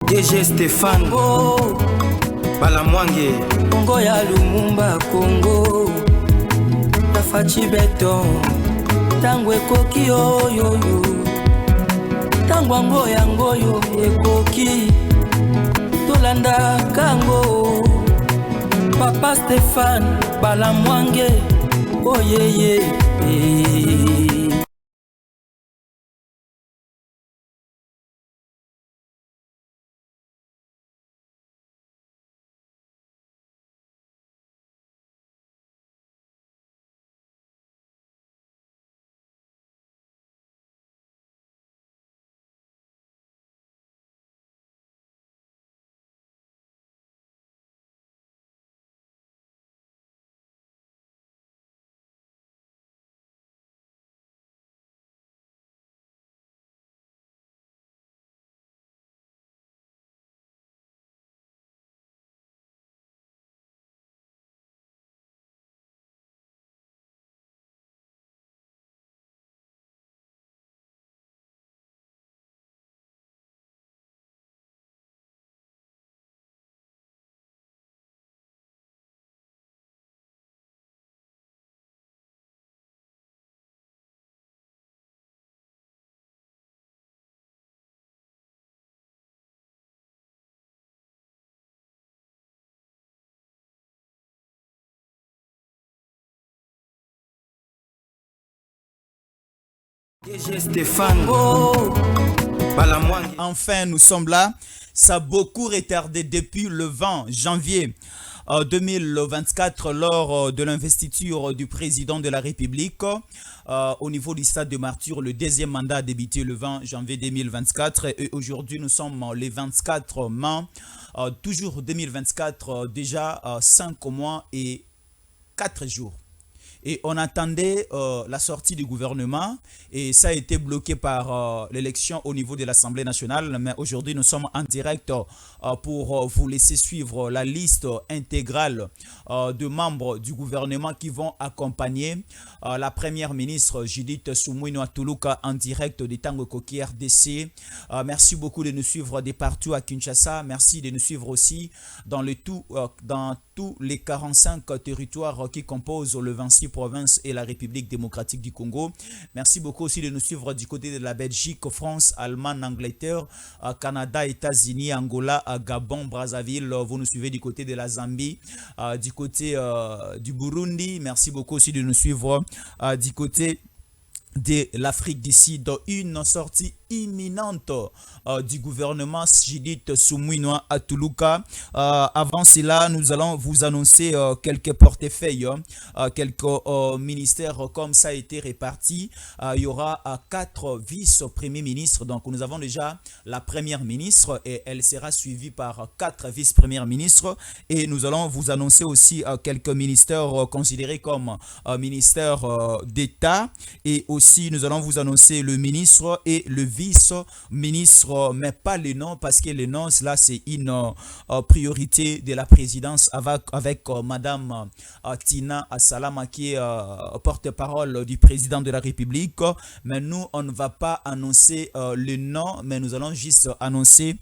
DG Stéphane Congo Balamwange Congo ya Lumumba Congo Tafachi Beton Tango ekoki oyoyo Tango ango yango yo ekoki Tolanda kango Papa Stéphane Balamwange Oyeye DG Stéphane Balamwange. Enfin, nous sommes là. Ça a beaucoup retardé depuis le 20 janvier 2024 lors de l'investiture du président de la République au niveau du stade de Martyr. Le deuxième mandat a débuté le 20 janvier 2024 et aujourd'hui nous sommes les 24 mai, toujours 2024, déjà 5 mois et 4 jours. Et on attendait la sortie du gouvernement et ça a été bloqué par l'élection au niveau de l'Assemblée nationale. Mais aujourd'hui, nous sommes en direct pour vous laisser suivre la liste intégrale de membres du gouvernement qui vont accompagner la première ministre Judith Suminwa Tuluka en direct de Tango Koki RDC. Merci beaucoup de nous suivre de partout à Kinshasa. Merci de nous suivre aussi dans tous les 45 territoires qui composent le 26 provinces et la République démocratique du Congo. Merci beaucoup aussi de nous suivre du côté de la Belgique, France, Allemagne, Angleterre, Canada, États-Unis, Angola, Gabon, Brazzaville. Vous nous suivez du côté de la Zambie, du côté du Burundi. Merci beaucoup aussi de nous suivre du côté de l'Afrique d'ici dans une sortie imminente du gouvernement Judith Suminwa Tuluka. Avant cela, nous allons vous annoncer quelques portefeuilles, quelques ministères comme ça a été réparti. Il y aura 4 vice-premiers ministres. Donc nous avons déjà la première ministre et elle sera suivie par 4 vice-premières ministres. Et nous allons vous annoncer aussi quelques ministères considérés comme ministères d'État. Et aussi nous allons vous annoncer le ministre et le vice-ministre, mais pas les noms parce que les noms, là, c'est une priorité de la présidence avec Madame Tina Salama qui est porte-parole du président de la République. Mais nous, on ne va pas annoncer les noms, mais nous allons juste annoncer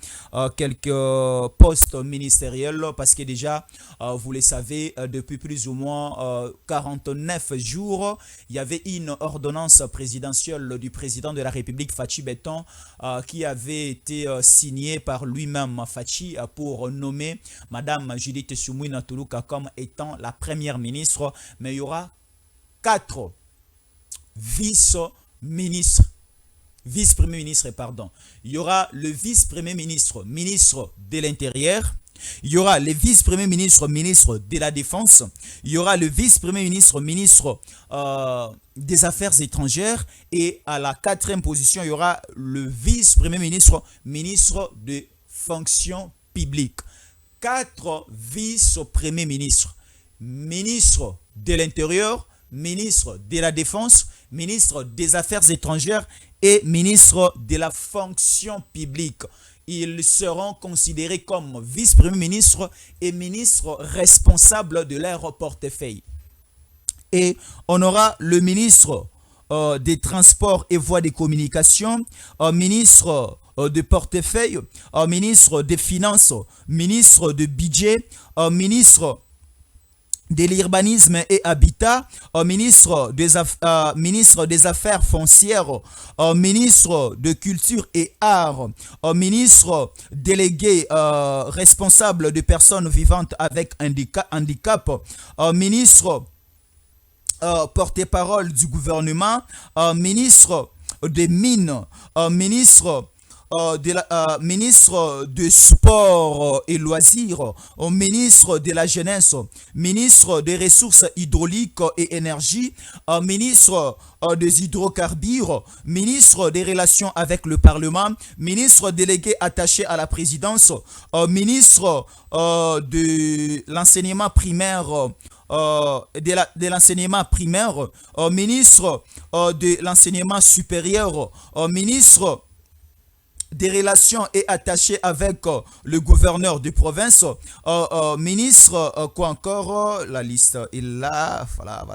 quelques postes ministériels parce que déjà, vous le savez, depuis plus ou moins 49 jours, il y avait une ordonnance présidentielle du président de la République, Fachi Beton, qui avait été signée par lui-même, Fachi, pour nommer Madame Judith Suminwa Tuluka comme étant la première ministre. Mais il y aura 4 vice-ministres. Vice-premier ministre, pardon. Il y aura le vice-premier ministre, ministre de l'Intérieur. Il y aura le vice-premier ministre, ministre de la Défense. Il y aura le vice-premier ministre, ministre des Affaires étrangères. Et à la 4e position, il y aura le vice-premier ministre, ministre de Fonction publique. 4 vice-premiers ministres, ministre de l'Intérieur, ministre de la Défense, ministre des Affaires étrangères et ministre de la Fonction publique. Ils seront considérés comme vice-premier ministre et ministre responsable de leur portefeuille. Et on aura le ministre des Transports et Voies de Communication, ministre de portefeuille, ministre des Finances, ministre de Budget, ministre de l'urbanisme et habitat, ministre des Affaires foncières, ministre de Culture et Arts, ministre délégué responsable de personnes vivantes avec handicap, ministre porte-parole du gouvernement, ministre des Mines, ministre ministre de Sport et Loisirs, ministre de la Jeunesse, ministre des Ressources hydrauliques et énergie, ministre des hydrocarbures, ministre des Relations avec le Parlement, ministre délégué attaché à la présidence, ministre de l'enseignement primaire, de l'enseignement primaire, ministre de l'enseignement supérieur, ministre des relations et attaché avec le gouverneur de province, ministre, quoi encore, la liste est là, voilà.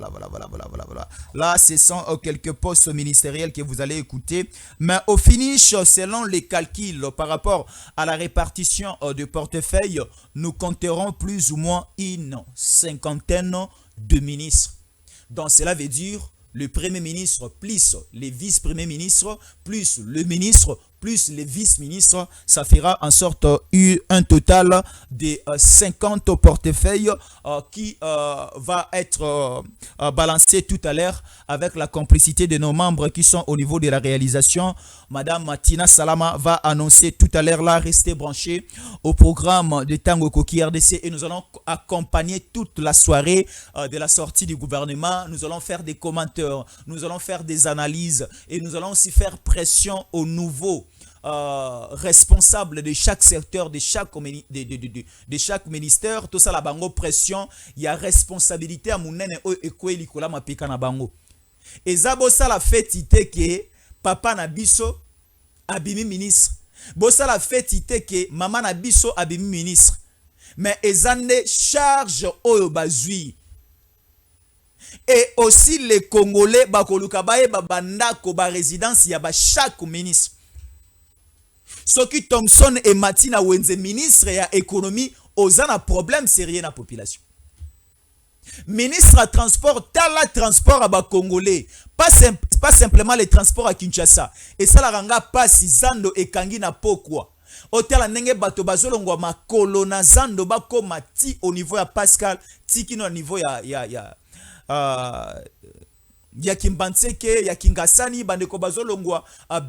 Là, ce sont quelques postes ministériels que vous allez écouter, mais au finish, selon les calculs par rapport à la répartition de portefeuille, nous compterons plus ou moins une cinquantaine de ministres. Donc, cela veut dire le premier ministre plus les vice-premiers ministres plus le ministre plus les vice-ministres, ça fera en sorte un total de 50 portefeuilles qui va être balancé tout à l'heure avec la complicité de nos membres qui sont au niveau de la réalisation. Madame Martina Salama va annoncer tout à l'heure là, restez branchés au programme de Tango Koki RDC et nous allons accompagner toute la soirée de la sortie du gouvernement. Nous allons faire des commentaires, nous allons faire des analyses et nous allons aussi faire pression aux nouveaux responsable de chaque secteur, de chaque ministère. Tout ça la bango pression, il y a responsabilité à mounene o ekweli kola mapika na bango. Eza bosa la fête que papa na biso abimi ministre. Bosa la fête que maman na biso abimi ministre. Mais ezande charge oyo bazui. Et aussi les Congolais bakoluka baye babanda ko ba résidence ya ba chaque ministre. Soki Thompson et Martina Wenze ministre ya économie ozana problème sérieux na population. Ministre à transport, tala transport à ba Congolais, pas simplement les transports à Kinshasa. Et ça la ranga pasi zando et kangi na pokwa. Otela nenge bato bazolongwa makolo na zando bako mati au niveau ya Pascal, tiki no niveau ya Kimbanseke, ya Kingasani, bandeko bazolongwa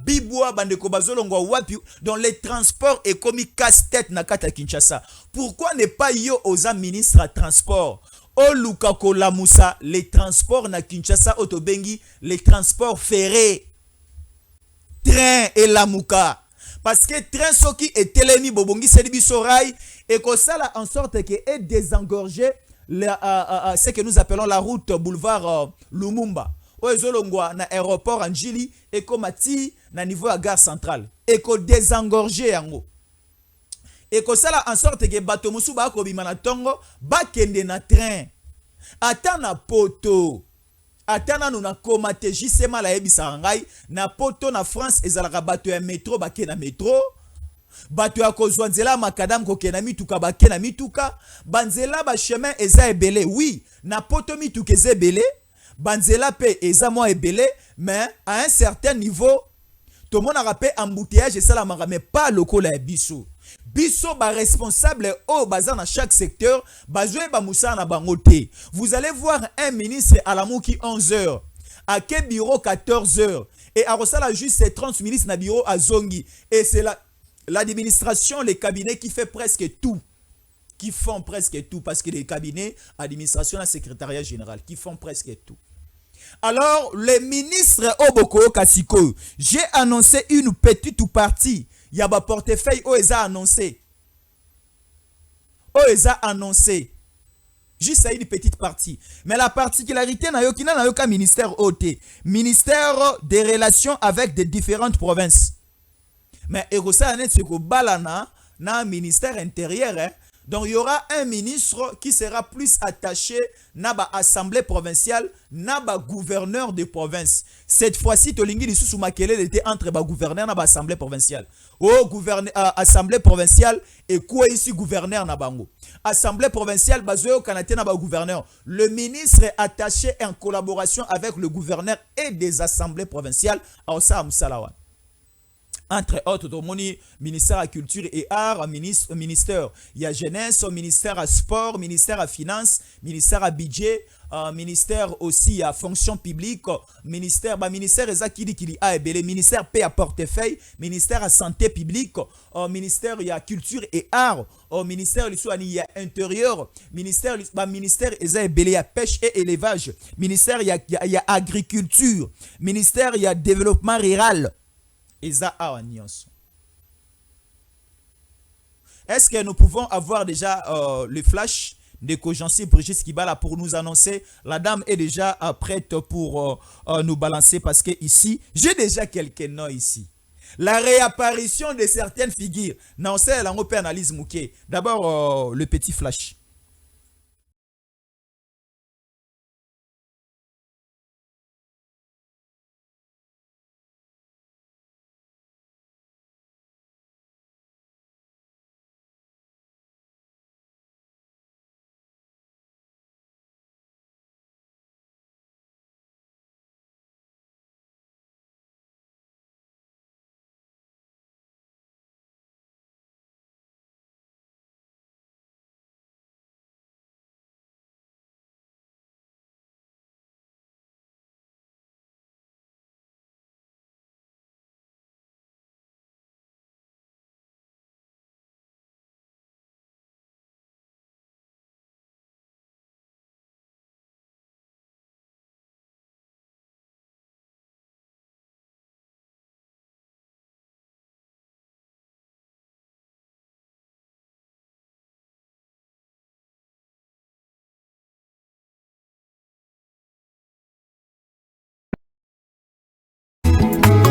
Bibwa, bandeko bazolongwa wapi, dans les transports et comme casse-tête na kata Kinshasa. Pourquoi ne pas yo oza ministre à transport? O Lukako Lamoussa, les transports na Kinshasa otobengi, les transports ferrés, train et Lamuka. Parce que train soki et telemi bobongi selibi sorail et que ça en sorte que est désengorgé ce que nous appelons la route boulevard Lumumba. Oezolongwa na aéroport Anjili et komati na niveau à gare centrale. Et ko désengorger yango. Et que ça en sorte que bato musu ba ko bimana tongo ba kende na train. Ata na poto. Ata na nous na komate jisema la ebisa ngai na poto na France ezalaka bato ya métro ba ke na métro. Bato ya kozwa nzela makadam kokena mituka bakena mituka banzela ba chemin eza ebele oui na poto mituka eza ebele banzela pe eza mo ebele mais à un certain niveau tout le monde a rappelé embouteillage et ça la mara mais pas lokola biso ba responsable au bazar dans chaque secteur bazoué ba moussa na bangote. Vous allez voir un ministre à la mouki 11h à quel bureau 14h et à Rosala juste 30 ministres na bureau à Zongi et c'est là l'administration, les cabinets qui fait presque tout. Qui font presque tout. Parce que les cabinets, administration, la secrétariat général, qui font presque tout. Alors, les ministres Oboko Kasiko, j'ai annoncé une petite partie. Il y a un portefeuille OESA annoncé. OESA annoncé. Juste à une petite partie. Mais la particularité, il y a un ministère OT. Ministère des relations avec des différentes provinces. Mais Erosa Anet Seko Balana, na ministère intérieur, Donc il y aura un ministre qui sera plus attaché à l'Assemblée provinciale, à la gouverneur de province. Cette fois-ci, Tolingi Lisusu Makelele était entre le gouverneur et l'Assemblée provinciale. Assemblée provinciale et quoi ici gouverneur na bango. Assemblée provinciale, bazoyo kanate na ba gouverneur. Le ministre est attaché en collaboration avec le gouverneur et des assemblées provinciales à Osa Msalawan. Entre autres, ministère à culture et art, ministère il y a jeunesse, ministère à sport, ministère à finance, ministère à budget, ministère aussi à fonction publique, ministère ministère paix à portefeuille, ministère à santé publique, ministère il y a culture et art, ministère il y a intérieur, ministère il y a pêche et élevage, ministère il y a agriculture, ministère il y a développement rural. Est-ce que nous pouvons avoir déjà le flash de Kojansi Brigitte Kibala pour nous annoncer? La dame est déjà prête pour nous balancer parce que ici, j'ai déjà quelques noms ici. La réapparition de certaines figures. Non, c'est la analyse mouké. D'abord, le petit flash.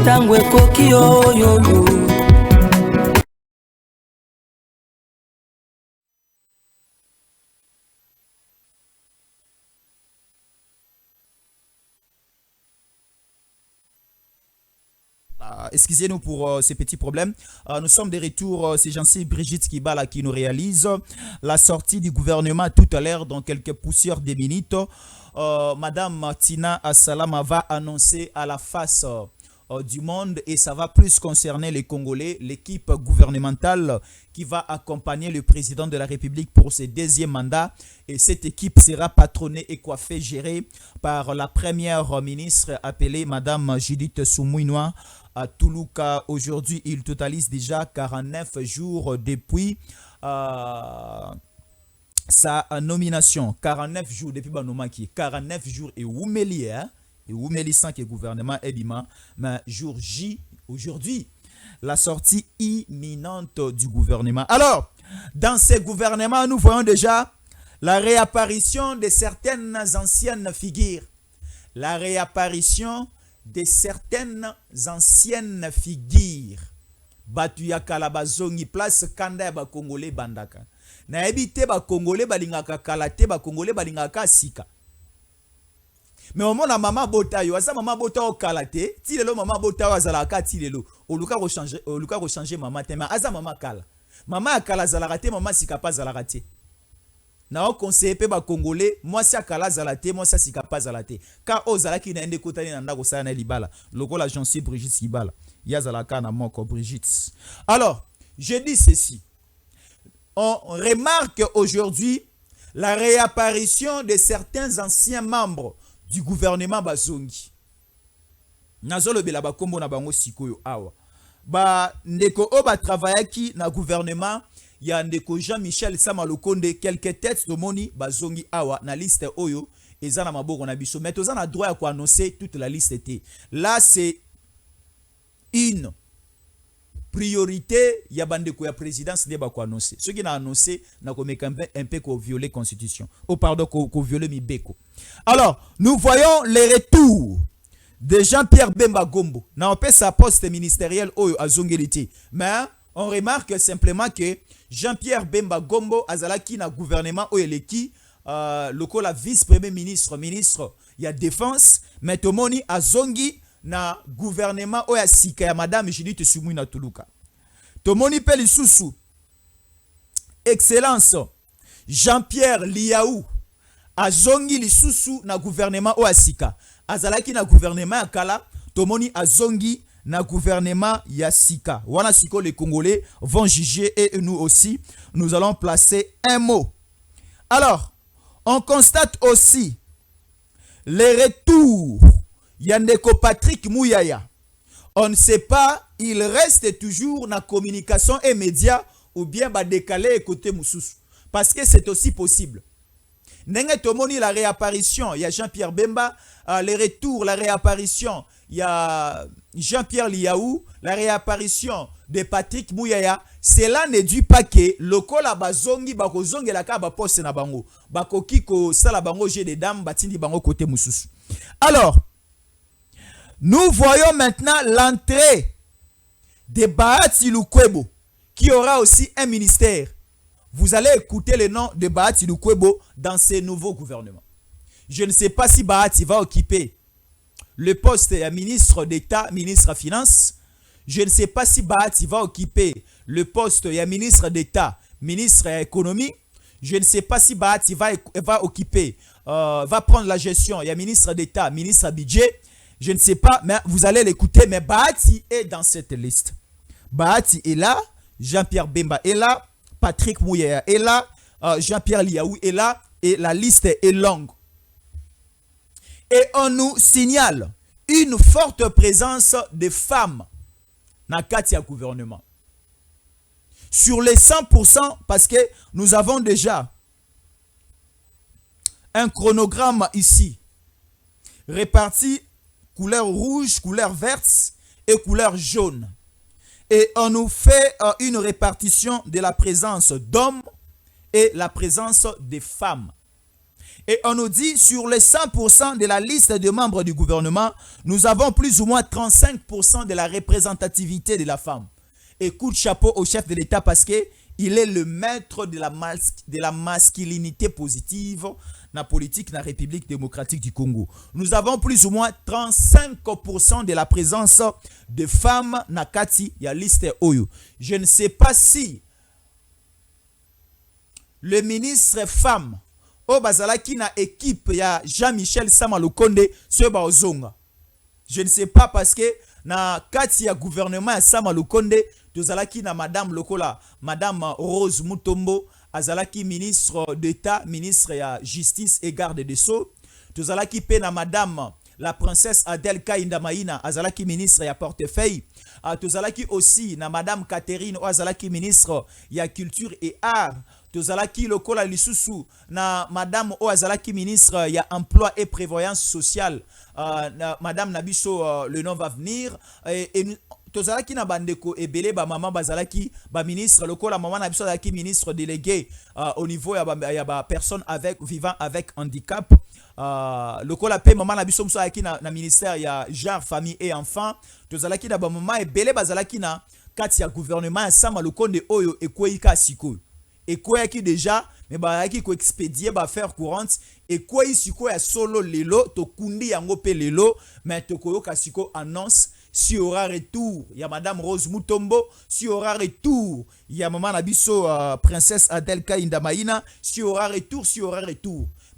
Tango ekoki oyoyo. Excusez-nous pour ces petits problèmes. Nous sommes de retour. C'est Jancy Brigitte Kibala qui nous réalise la sortie du gouvernement tout à l'heure dans quelques poussières de minutes. Madame Tina Assalama va annoncer à la face du monde et ça va plus concerner les Congolais, l'équipe gouvernementale qui va accompagner le président de la République pour ses deuxième mandat. Et cette équipe sera patronnée et coiffée, gérée par la première ministre appelée Madame Judith Soumouinoua à Toulouka. Aujourd'hui, il totalise déjà 49 jours depuis sa nomination. 49 jours depuis Banomaki. 49 jours et Oumeli, hein? Et Oumeli sans que le gouvernement est bima. Mais jour J, aujourd'hui, la sortie imminente du gouvernement. Alors, dans ce gouvernement, nous voyons déjà la réapparition de certaines anciennes figures. La réapparition de certaines anciennes figures. Batuya Kalabazongi place Kanda ba Congolais bandaka. Na ebite ba Congolais balingaka kalate ba Congolais balingaka sika. Mais au moment la maman bota yo, asa maman bota o kalate, ti lelo maman bota wa zalaka ti lelo. Oluka rechanger maman te, mais asa maman kala. Maman akala zalaka maman sika pas zalaka te. Na o conseiller pe ba Congolais, moi si akala zalate, moi ça sika pas zalate. Ka o zalaki na ende kotani na ndako sana libala. Loko la Jancy Brigitte Kibala. Ya zalaka na moko Brigitte. Alors, je dis ceci. On remarque aujourd'hui la réapparition de certains anciens membres du gouvernement Bazongi. Nazolo bela ba kombo na bango sikoyo awa. Ba ndeko o ba travaillaki na gouvernement ya ndeko Jean-Michel Samalokonde quelques têtes de moni Bazongi awa na liste oyo ezana maboko na biso. Mais tozana droit à annoncer toute la liste était. Là c'est une priorité ya bandeko ya présidence de ba ko annoncer. Ce qui n'a annoncé na ko un peu ko violer constitution. Oh pardon ko violer mibeko. Alors, nous voyons les retours de Jean-Pierre Bemba Gombo. Na on peut sa poste ministérielle oyo azongeliti. Mais On remarque simplement que Jean-Pierre Bemba Gombo azalaki na gouvernement Oyeleki, lokola vice-premier ministre, ministre ya défense, mais tomoni azongi na gouvernement oya sika ya madame Judith Sumungi Tuluka. Tomoni pe lisusu excellence Jean-Pierre Liaou azongi lisusu na gouvernement oya sika. Azalaki na gouvernement ya kala, tomoni azongi na gouvernement ya sika. Wana siko les Congolais vont juger et nous aussi, nous allons placer un mot. Alors, on constate aussi les retours. Yandeko Patrick Mouyaya. On ne sait pas, il reste toujours na communication et médias ou bien ba décalé côté Moussous. Parce que c'est aussi possible. Nenge tomoni la réapparition, il y a Jean-Pierre Bemba, les retours, la réapparition, il y a Jean-Pierre Liaou, la réapparition de Patrick Mouyaya. Cela ne dit pas que lokola bazongi bako zongi la ka ba poste na bango. Bako kiko sala bango j'ai des dames batindi bango côté Moussous. Alors, nous voyons maintenant l'entrée de Bahati Lukwebo, qui aura aussi un ministère. Vous allez écouter le nom de Bahati Lukwebo dans ce nouveau gouvernement. Je ne sais pas si Bahati va occuper le poste de ministre d'État, ministre des Finances. Je ne sais pas si Bahati va occuper le poste de ministre d'État, ministre de l'Économie. Je ne sais pas si Bahati va occuper, va prendre la gestion, il y a ministre d'État, ministre du budget. Je ne sais pas, mais vous allez l'écouter. Mais Bahati est dans cette liste. Bahati est là, Jean-Pierre Bemba est là, Patrick Mouyaya est là, Jean-Pierre Liaou est là, et la liste est longue. Et on nous signale une forte présence de femmes dans le gouvernement. Sur les 100%, parce que nous avons déjà un chronogramme ici, réparti couleur rouge, couleur verte et couleur jaune. Et on nous fait une répartition de la présence d'hommes et la présence des femmes. Et on nous dit, sur les 100% de la liste de membres du gouvernement, nous avons plus ou moins 35% de la représentativité de la femme. Et coup de chapeau au chef de l'État parce qu'il est le maître de la masculinité positive dans la politique de la République démocratique du Congo. Nous avons plus ou moins 35% de la présence de femmes na kati ya liste oyo. Je ne sais pas si le ministre femme au bazalaki na équipe ya Jean-Michel Sama Lukonde se baozonga. Je ne sais pas parce que na kati ya gouvernement ya Sama Lukonde tozalaki na madame lokola madame Rose Mutombo azalaki ministre d'État, ministre ya justice et garde des sceaux. Tozalaki pe na madame la princesse Adèle Kaindamaïna azalaki ministre ya portefeuille. Tozalaki aussi na madame Catherine azalaki ministre ya culture et art. Tozalaki lokola lisusu na madame azalaki ministre ya emploi et prévoyance sociale. Madame Nabiso, le nom va venir. Et tozalaki na bandeko ebele ba maman bazalaki ba ministre lokola maman Nabiso azalaki ministre délégué au niveau ya ba personne vivant avec handicap. Lokola pe maman Nabiso muso azalaki na ministère ya genre famille et enfants. Tozalaki na ba maman ebele bazalaki na kati ya gouvernement ya Sama Lukonde oyo ekoyika sikoyo. Et quoi qui déjà mais bah qui ko expédier ba faire courante et quoi ici quoi ya solo lelo to kundi yango pe lelo mais to koyo kasiko annonce si aura retour il y a madame Rose Mutombo si aura retour il y a maman Nabiso princesse Adèle Kaindamaïna si aura retour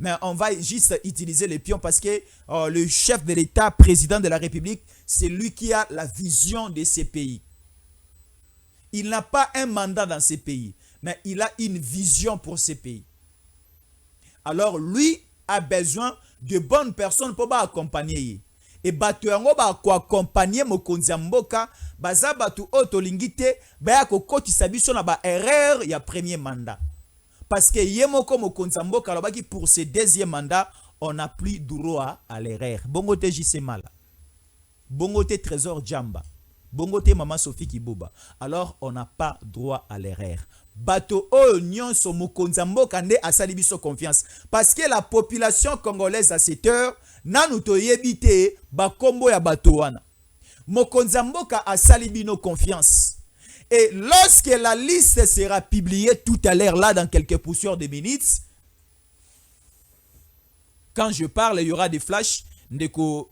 mais on va juste utiliser les pions parce que le chef de l'État président de la République c'est lui qui a la vision de ces pays. Il n'a pas un mandat dans ces pays, mais il a une vision pour ces pays. Alors lui a besoin de bonnes personnes pour accompagner. Et batu yango ba ko accompagner mokonzi mboka baza batu otolingite ba ko kotisa biso na ba erreur ya premier mandat. Parce que yemoko mokonzi mboka lobaki pour ce deuxième mandat, on n'a plus droit à l'erreur. Bongote JC Mala. Bongote Trésor Djamba. Bongote Maman Sophie Kiboba. Alors on n'a pas droit à l'erreur. Bato oignon so mokonzi mboka nde asali biso confiance parce que la population congolaise à cette heure nanu toyebite ba kombo ya bato wana mokonzi mboka asali bino confiance Et lorsque la liste sera publiée tout à l'heure, là, dans quelques poussières de minutes, quand je parle, il y aura des flashs. Ndeko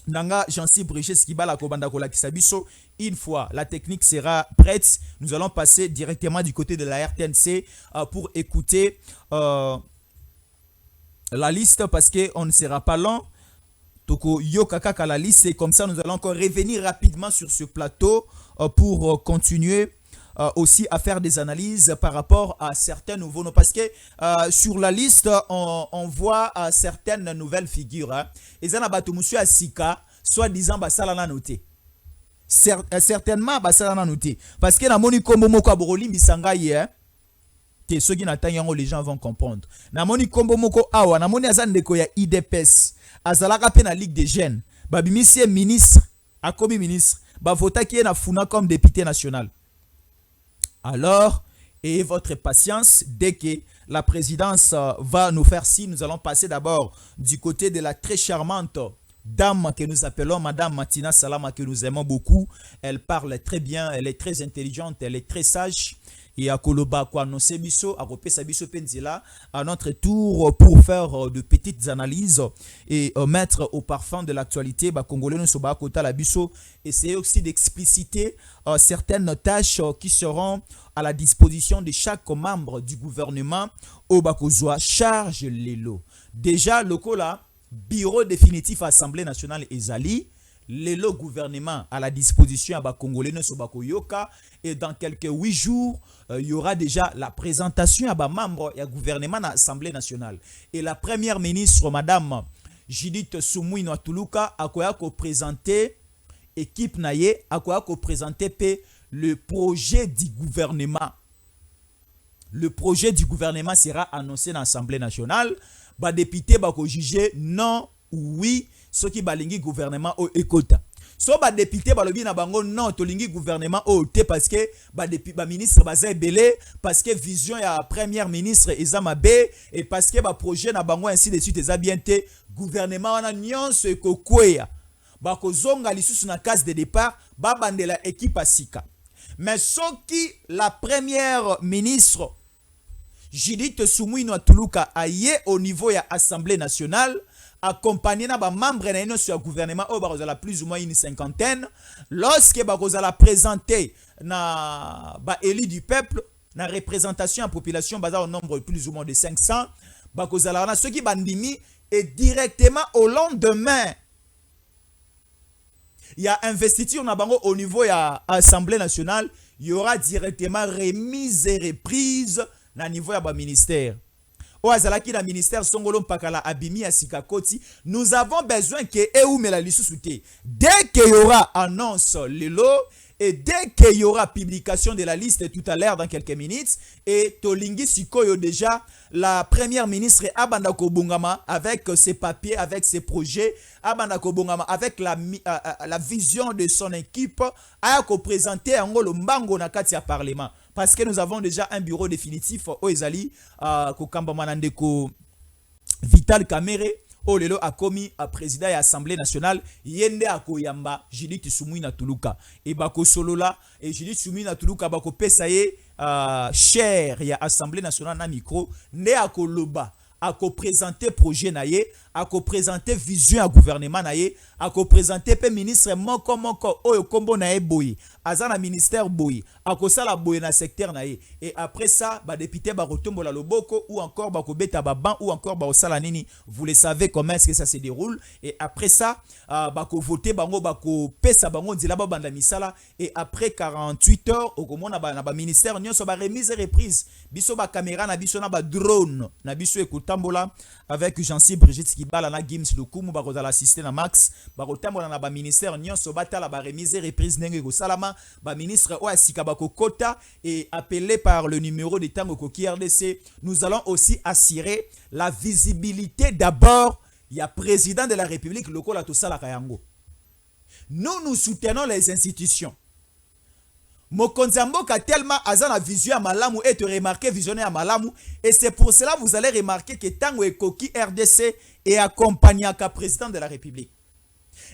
Nanga Jansi Brigitte Skibala Kobanda Kolakisa Biso. Une fois la technique sera prête, nous allons passer directement du côté de la RTNC pour écouter la liste parce qu'on ne sera pas long. Toko Yokaka la liste, et comme ça nous allons encore revenir rapidement sur ce plateau pour continuer aussi à faire des analyses par rapport à certains nouveaux noms. Parce que sur la liste, on voit certaines nouvelles figures. Et ça n'a pas tout monsieur Asika, soi-disant, Basalana noté. Certainement, Basalana noté. Parce que na moni kombo moko aboroli misanga hier. Ceux qui n'attendent les gens vont comprendre. Na moni kombo moko awa, na moni azandeko ya IDPS. Azalaka pe na Ligue des Jeunes. Babimisi ministre, a commis ministre. Bavota qui est na Funa comme député national. Alors, ayez votre patience, dès que la présidence va nous faire signe, nous allons passer d'abord du côté de la très charmante dame que nous appelons Madame Matina Salama, que nous aimons beaucoup. Elle parle très bien, elle est très intelligente, elle est très sage. Et à Koloba, quoi, non, c'est biso, à Kopesa biso Penzela, à notre tour pour faire de petites analyses et mettre au parfum de l'actualité, Congolais ne sont pas à côté la biso, essayer aussi d'expliciter certaines tâches qui seront à la disposition de chaque membre du gouvernement au Bakozwa charge les lots. Déjà, le là, bureau définitif Assemblée nationale Ezali. Le gouvernement à la disposition à Congolais ne Sobakoyoka et dans quelques 8 jours il y aura déjà la présentation à membres et gouvernement à l'Assemblée nationale et la première ministre Madame Judith Sumoui Tuluka a quoi présenter équipe naye a quoi présenter le projet du gouvernement. Le projet du gouvernement sera annoncé dans l'Assemblée nationale. Ba député ba ko juger non ou oui ce qui balingi gouvernement au ekota. So ba député ba lobi na bango non to lingi gouvernement au te parce que ba ministre ba belé parce que vision ya première ministre ezama B et parce que ba projet na bango ainsi de suite eza bien te gouvernement wana nyonso ekokweya ba ko zonga lisusu na case de départ ba bandela équipe asika. Mais soki la première ministre Judith Sumoui Tuluka aye au niveau ya Assemblée nationale accompagné na ba membre na sur le gouvernement au bakozala plus ou moins une cinquantaine lorsque bakozala présenté na ba élu du peuple na représentation à population basée au nombre plus ou moins de 500 bakozala na ceux qui bandimi et directement au lendemain il y a investiture na bango au niveau ya Assemblée nationale il y aura directement remise et reprise na niveau ya ba ministère. Oazalaki na ministère Songolo Mpakala Abimi à Sikakoti, nous avons besoin que Eumela Lissousouté. Dès qu'il y aura annonce le lot et dès qu'il y aura publication de la liste tout à l'heure dans quelques minutes et Tolingi Sikoyo déjà la première ministre Abandako Bongama avec ses papiers, avec ses projets, Abandako Bongama avec la vision de son équipe a présenté en gros le mbango na kati ya parlement. Parce que nous avons déjà un bureau définitif au Ezali, Kokamba Manandeko Vital Kamere, Olelo a commis à président et assemblée nationale, Yende Akoyamba, Judith Sumoui Tuluka. Et Bako Solola, et Judith Sumoui Tuluka, Bako Pesaye, cher, ya assemblée nationale na micro, ne Akoloba. A présenter projet naye, a présenter vision à gouvernement naye, a présenter pe ministre moko oyo kombo naye boyi, azana ministère boyi, a sala boyi na secteur naye et après ça ba député ba retombo la loboko ou encore ba ko beta ba ban ou encore ba osala nini, vous le savez comment est-ce que ça se déroule et après ça ba ko voter bango ba ko pesa bango ndila ba banda misala et après 48 heures au komona ba ministère nyonso ba remise et reprise, biso ba caméra na biso na ba drone na biso Tambola avec Jansi Brigitte Skibala na Gims Lukumu bakozala assister na Max bakotambola na ba ministère nyonso batala ba remise reprise ndenge ko salama ba ministre o asika bakokota et appelé par le numéro de Tango Koki RDC nous allons aussi assurer la visibilité d'abord il y a président de la République lokola to sala kayango nous soutenons les institutions. Mokonzamboka tellement azana vision à malamu et te remarquer visionnaire à malamu et c'est pour cela vous allez remarquer que Tango Koki RDC est accompagné à président de la République.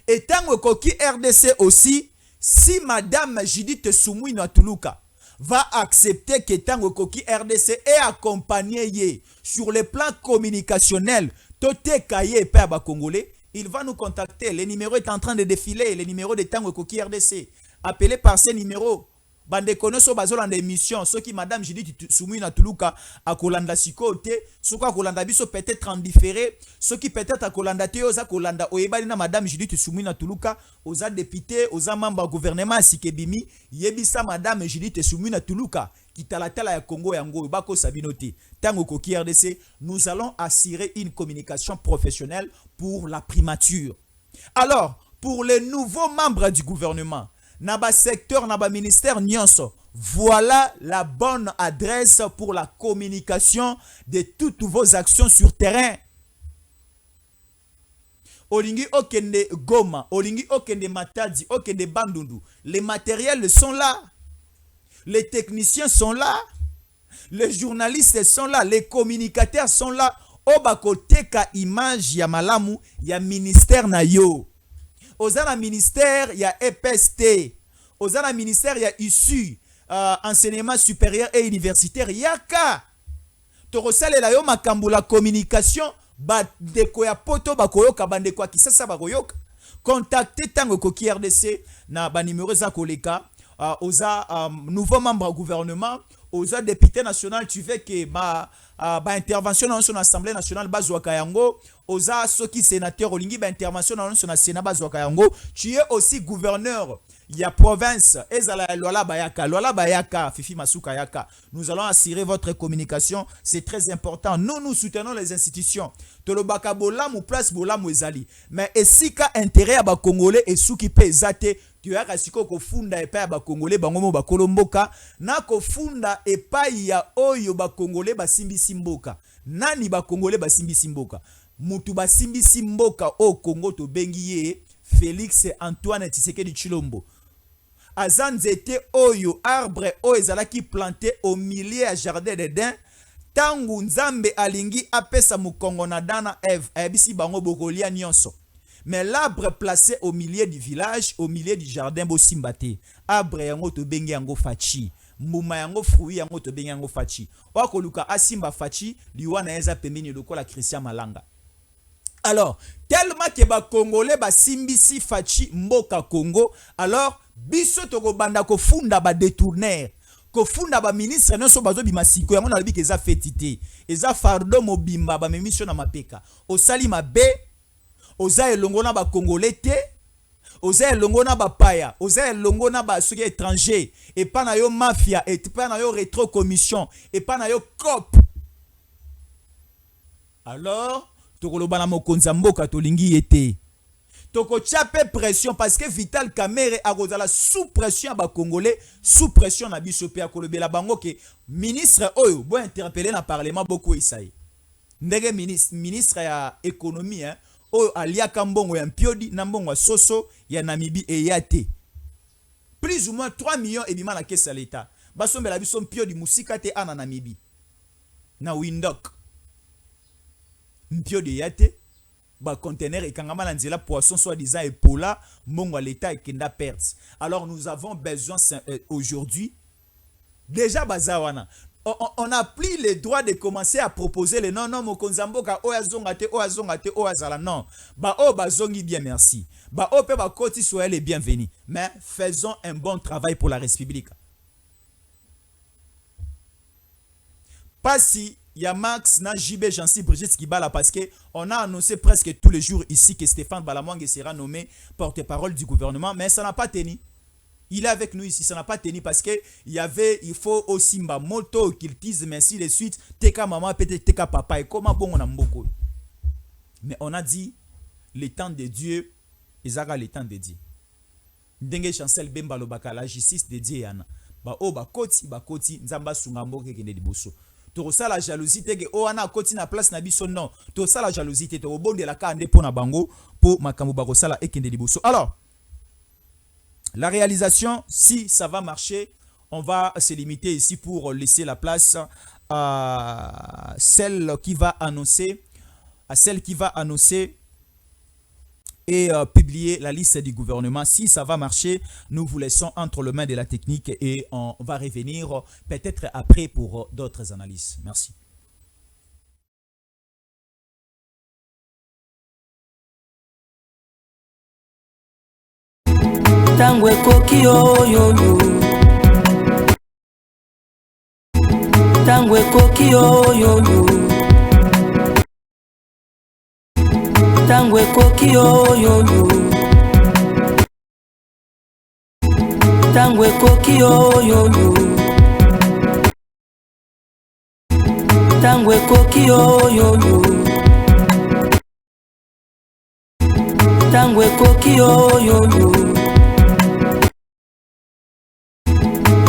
Et Tango Koki RDC aussi si Madame Judith Sumunina Tuluka va accepter que Tango Koki RDC est accompagné sur le plan communicationnel, Tote Kaye Peba Congolais, il va nous contacter. Le numéro est en train de défiler, le numéro de Tango Koki RDC. Appelez par ces numéros. Bande konoso bazola d'émission, ceux qui Madame Judith Sumunina Tuluka à Kolanda Sikote, ceux qui à Kolanda biso peut-être en différé, ceux qui peut-être à Kolanda te oza Kolanda oyebali na Madame Judith Sumunina Tuluka, oza député, oza membre gouvernement Sikebimi, yebisa Madame Judith Sumunina Tuluka, qui talatala ya Congo yango bako sabinote. Tango Koki RDC, nous allons assurer une communication professionnelle pour la primature. Alors, pour les nouveaux membres du gouvernement, Naba secteur, Naba ministère, Nyonso. Voilà la bonne adresse pour la communication de toutes vos actions sur terrain. Olingi Okende Goma, Olingi Okende Matadi, Okende Bandundu. Les matériels sont là. Les techniciens sont là. Les journalistes sont là. Les communicateurs sont là. Obako teka image ya malamu ya ministère na yo. Ozana ministère, il y a EPST. Ozana ministère, il y a ISU, enseignement supérieur et universitaire. Yaka. Torosale la yo makambu la communication. Bandeko ya poto bakoyoka, bandeko ya kisasa bakoyoka. Contactez Tango Koki RDC na ba numéro za koleka. Oza nouveau membre du gouvernement. Oza député national, tu veux que intervention dans son assemblée nationale bazwaka yango. Oza soki sénateur olingi intervention dans son sénat bazwaka yango. Tu es aussi gouverneur. Il y a province. Ezala Lola Bayaka, Fifi Masuka Yaka. Nous allons assurer votre communication. C'est très important. Nous soutenons les institutions. Tolobaka bolam ou place bolam ou ezali. Mais esika intérêt à ba Congolais et sou qui peut zate. Tu as rasiko ko funda epa ya ba Congolais bangomo ba kolomboka. Na ko funda epa ya oyo ba Congolais ba simbi simboka. Nani ba Congolais ba simbi simboka. Mutu ba simbi simboka o Congo to bengiye Félix Antoine Tshisekedi Tshilombo. Azanzete oyo arbre o ezalaki planté au milieu à jardin d'Eden. Tangu nzambe alingi apesa mukongo na dana Eve ayebisi bango bokolia nyonso. Mais l'arbre placé au milieu du village, au milieu du jardin bosimbate. Arbre yango to bengi yango fachi. Mbuma yango fruit yango to bengi yango fachi. Wako luka asimba fachi liwana eza pembeni lokola Christian Malanga. Alors, tellement que ba Congolais ba simbisi fachi mboka Congo, alors biso toko banda ko funda ba détourner, ko funda ba ministre non so bazo bimasiko yango na lobi eza fetité, eza fardo mobimba ba memission na mapeka. Osali mabe, oza elongo na ba Congolais te, oza elongo na ba paya, oza elongo na ba soki étranger, et pas na yo mafia, et pas na yo rétro commission, et pas na yo cop. Alors tokoloba na mokonza mboka tolingi yete. Toko tchape pression parce que Vital Kamerhe a la sous pression ba Congolais, sous pression na biso pe akolobela bango ke ministre oyo bo interpeller na parlement beaucoup isaï. Ndege ministre ya économie hein, oyo aliaka mbongo ya mpiodi na mbongo soso ya Namibie et yate. Plus ou moins 3 millions et bima na caisse à l'état. Basombela biso mpiodi musika te ana Namibie. Na Windhoek. Mpio de yate, ba conteneur et kangama la nzela poisson soi-disant et pola, mongo l'état et kenda perte. Alors nous avons besoin aujourd'hui, déjà bazawana, on a pris le droit de commencer à proposer les non mokonzamboka oazongate oazala non. Ba o bazongi bien merci. Ba o pe ba koti soyez les bienvenus. Mais faisons un bon travail pour la République. Pas si il y a Max, na JB, Jancy, Brigitte Kibala parce qu'on a annoncé presque tous les jours ici que Stéphane Balamwang sera nommé porte-parole du gouvernement, mais ça n'a pas tenu. Il est avec nous ici, ça n'a pas tenu parce que il faut aussi mba moto qu'il dise merci de suite, teka maman, peut-être teka papa, et comment bon on a beaucoup. Mais on a dit, le temps de Dieu, Isaac le temps de Dieu. Ndenge chancel Bemba Lobaka, la justice de Dieu yana. Ba o ba koti, nzamba sungambo kekende diboso. To ça la jalousie te que o ana koti na place na biso non to ça la jalousie te au bon de la kande pour na bango pour makambo ba sala ekende liboso. Alors la réalisation, si ça va marcher, on va se limiter ici pour laisser la place à celle qui va annoncer et publier la liste du gouvernement. Si ça va marcher, nous vous laissons entre les mains de la technique et on va revenir peut-être après pour d'autres analyses. Merci. Tango ekoki oyoyo, tango ekoki oyoyo, tango ekoki oyoyo, tango ekoki oyoyo, tango ekoki oyoyo, tango ekoki oyoyo,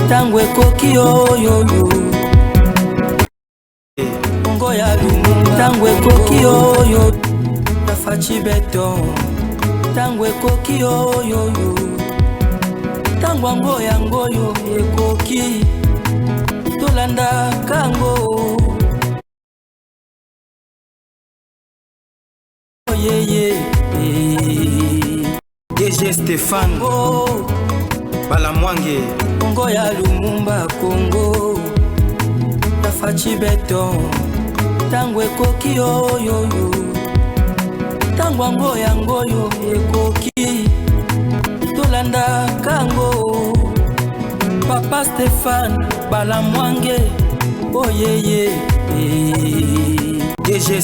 tango ekoki oyoyo, ngo ya Lumumba, tango ekoki oyoyo, Fachi Beton, tango ekoki oyoyo, tango ngoya ngoyo ekoki, tolanda kango, oyeye, DG Stéphane Balamwange, ngo ya Lumumba Congo, Fachi Beton, tango ekoki oyoyo, tango ngoya ngoyo ekoki, tolanda kango, Papa Stéphane Balamwange, oyeye, DG